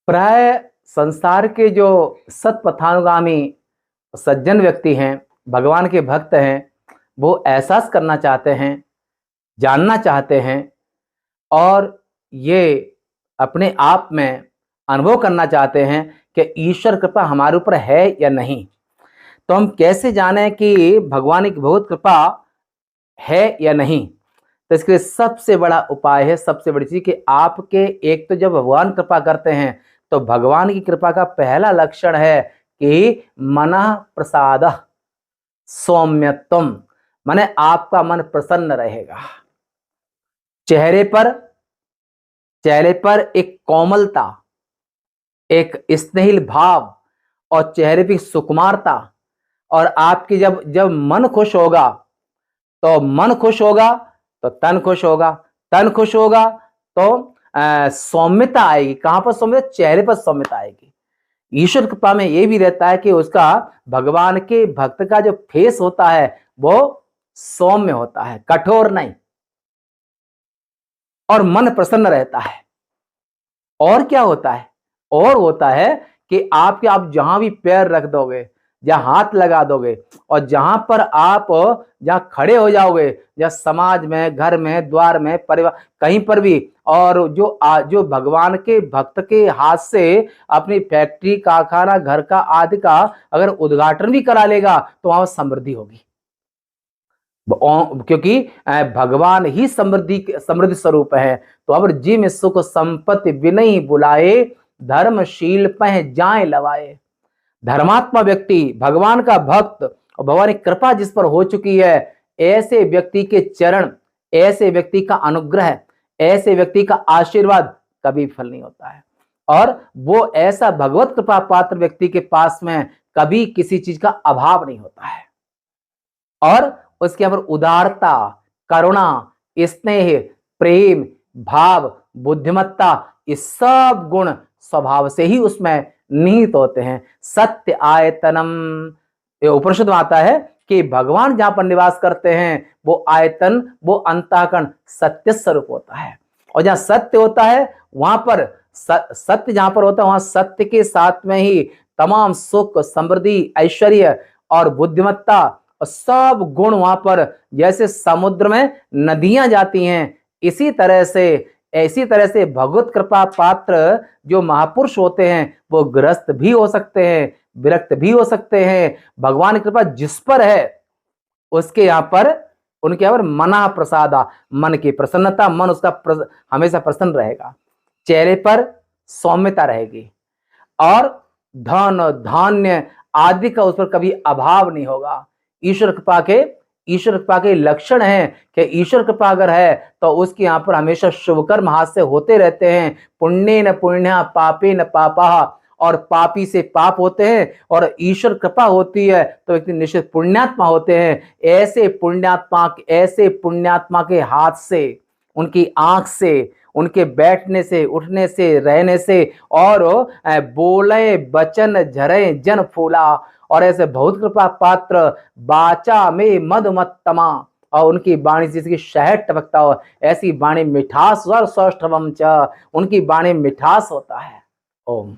प्राय संसार के जो सतपथानुगामी सज्जन व्यक्ति हैं, भगवान के भक्त हैं, वो एहसास करना चाहते हैं, जानना चाहते हैं और ये अपने आप में अनुभव करना चाहते हैं कि ईश्वर कृपा हमारे ऊपर है या नहीं। तो हम कैसे जानें कि भगवान की बहुत कृपा है या नहीं? तो इसके लिए सबसे बड़ा उपाय है, सबसे बड़ी चीज कि आपके एक तो जब भगवान कृपा करते हैं तो भगवान की कृपा का पहला लक्षण है कि मनः प्रसाद सौम्यत्वम, माने आपका मन प्रसन्न रहेगा। चेहरे पर एक कोमलता, एक स्नेहिल भाव और चेहरे पर सुकुमारता। और आपकी जब जब मन खुश होगा तो मन खुश होगा तो तन खुश होगा, तन खुश होगा तो सौम्यता आएगी। कहां पर सौम्यता? चेहरे पर सौम्यता आएगी। ईश्वर कृपा में यह भी रहता है कि उसका भगवान के भक्त का जो फेस होता है वो सौम्य होता है, कठोर नहीं, और मन प्रसन्न रहता है। और क्या होता है? और होता है कि आप जहां भी पैर रख दोगे, जहां हाथ लगा दोगे और जहां पर आप जहां खड़े हो जाओगे, जहां समाज में, घर में, द्वार में, परिवार, कहीं पर भी, और जो भगवान के भक्त के हाथ से अपनी फैक्ट्री, कारखाना, घर का आदि का अगर उद्घाटन भी करा लेगा तो वहां समृद्धि होगी। क्योंकि भगवान ही समृद्धि स्वरूप है। तो अब जिम सुख संपत्ति विनय बुलाए, धर्मशील पह जाए लवाए। धर्मात्मा व्यक्ति, भगवान का भक्त और भगवान की कृपा जिस पर हो चुकी है, ऐसे व्यक्ति के चरण, ऐसे व्यक्ति का अनुग्रह, ऐसे व्यक्ति का आशीर्वाद कभी फल नहीं होता है। और वो ऐसा भगवत कृपा पात्र व्यक्ति के पास में कभी किसी चीज का अभाव नहीं होता है। और उसके ऊपर उदारता, करुणा, स्नेह, प्रेम, भाव, बुद्धिमत्ता, ये सब गुण स्वभाव से ही उसमें निहित होते हैं। सत्य आयतनम, ये उपनिषद में आता है कि भगवान जहां पर निवास करते हैं वो आयतन, वो अंतःकरण सत्य स्वरूप होता है। और जहां सत्य होता है वहां पर सत्य जहां पर होता है वहां सत्य के साथ में ही तमाम सुख, समृद्धि, ऐश्वर्य और बुद्धिमत्ता और सब गुण वहां पर, जैसे समुद्र में नदियां जाती हैं, इसी तरह से भगवत कृपा पात्र जो महापुरुष होते हैं वो ग्रस्त भी हो सकते हैं, विरक्त भी हो सकते हैं। भगवान की कृपा जिस पर है उसके यहाँ पर, उनके यहाँ पर मना प्रसादा, मन की प्रसन्नता, मन उसका हमेशा प्रसन्न रहेगा, चेहरे पर सौम्यता रहेगी और धन, धान्य आदि का उस पर कभी अभाव नहीं होगा। ईश्वर कृपा के लक्षण हैं कि ईश्वर कृपा अगर है तो उसके यहाँ पर हमेशा शुभ कर्म हाथ से होते रहते हैं। पुण्य न पुण्य पापे न पापा, और पापी से पाप होते हैं और ईश्वर कृपा होती है तो व्यक्ति निश्चित पुण्यात्मा होते हैं। ऐसे पुण्यात्मा के हाथ से, उनकी आंख से, उनके बैठने से, उठने से, रहने से, और बोले बचन झरे जन फूला, और ऐसे बहुत कृपा पात्र बाचा में मधुमत्तमा, और उनकी वाणी जिसकी शहद टपकता हो, ऐसी वाणी मिठास, स्वर सौष्ठवम च, उनकी वाणी मिठास होता है। ओम।